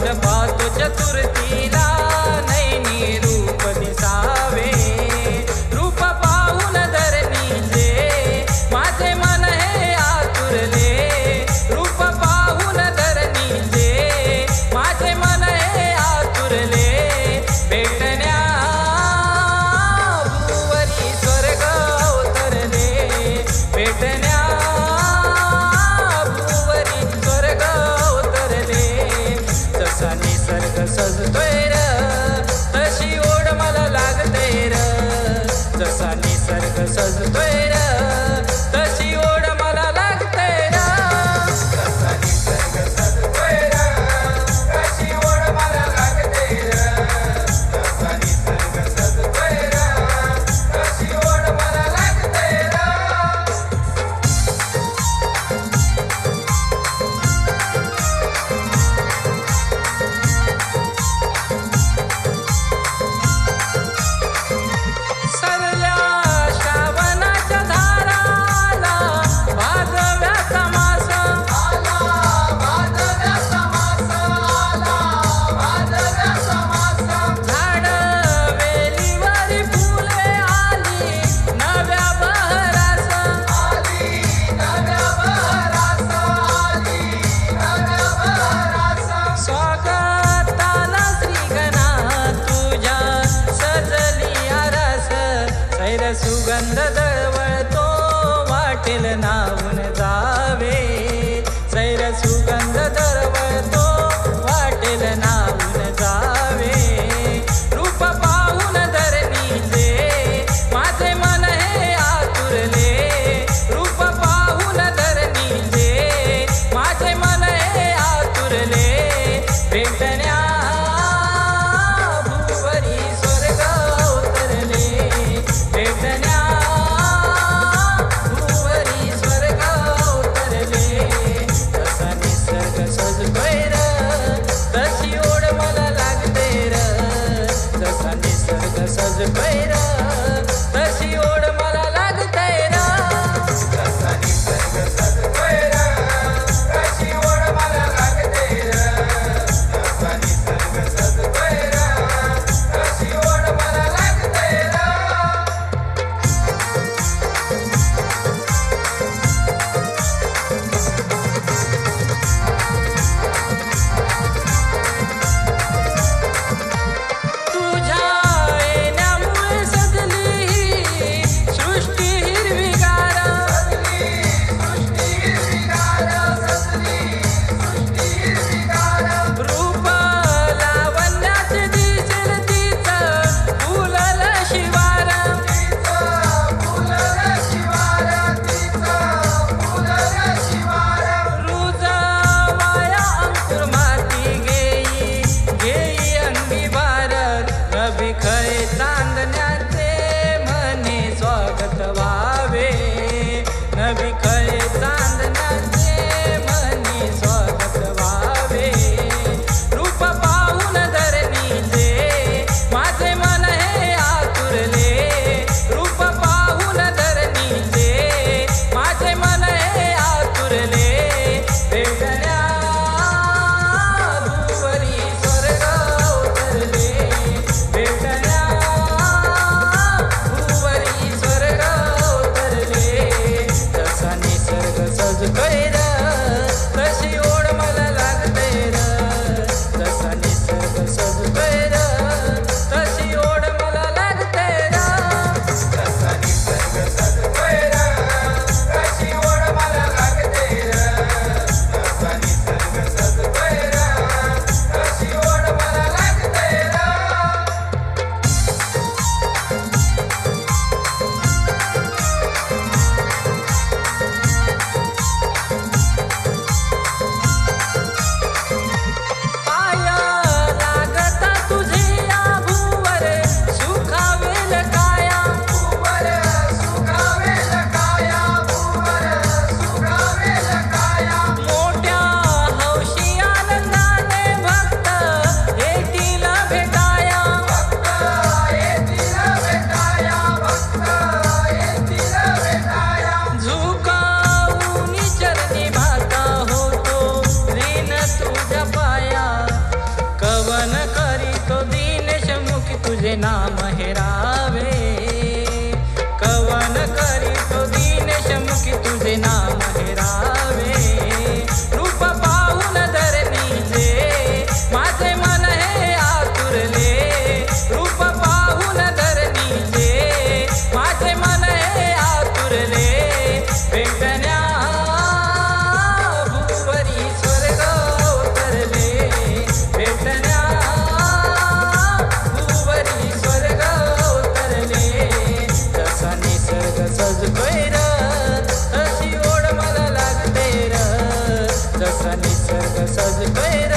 वाट पाहतो चतुर्थीला नैनी रूप दिसावे रूप पाहून धरणीचे माझे मन हे आतुरले रूप पाहून धरणीचे माझे मन हे आतुरले भेटण्या भुवरी स्वर्ग अवतरले भेटण्या भुवरी स्वर्ग अवतरले जसा निसर्ग सजतोय र तशी ओढ मला लागते र जसा निसर्ग सजतोय र तशी ओढ मला लागते र जसा निसर्ग सजतोय र तशी ओढ मला लागते र जसा निसर्ग सजतोय र तशी ओढ मला लागते र सरल्या श्रावणाच्या धाराला भादव्या समास आला भादव्या समास आला भादव्या समास झाड वेलीवरी फुले आली नव्या बहरास आली नव्या बहरास आली नव्या बहरास स्वागताला श्रीगणा तुझ्या सजली आरास सैर सुगंध दळवळतो वाटेल नावून जावे सैर सुगंध दळवळतो वाटेल नावून जावे रूप पाहून धरणीचे माझे मन हे आतुरले रूप पाहून धरणीचे माझे मन हे आतुरले भेटण्या भुवरी स्वर्ग अवतरले भेटण्या भुवरी स्वर्ग अवतरले जसा निसर्ग तुझे नाम हेरावे कवन करी तो दीनेश मुखी तुझे नाम हेरावे रूप पाहून धरणीचे माझे मन हे आतुरले रूप पाहून धरणीचे माझे मन हे आतुरले भेटण्या भुवरी स्वर्ग उतरले भेटण्या भुवरी स्वर्ग उतरले जसा निसर्ग सजतोय र तशी ओढ मला लागते र जसा निसर्ग सजतोय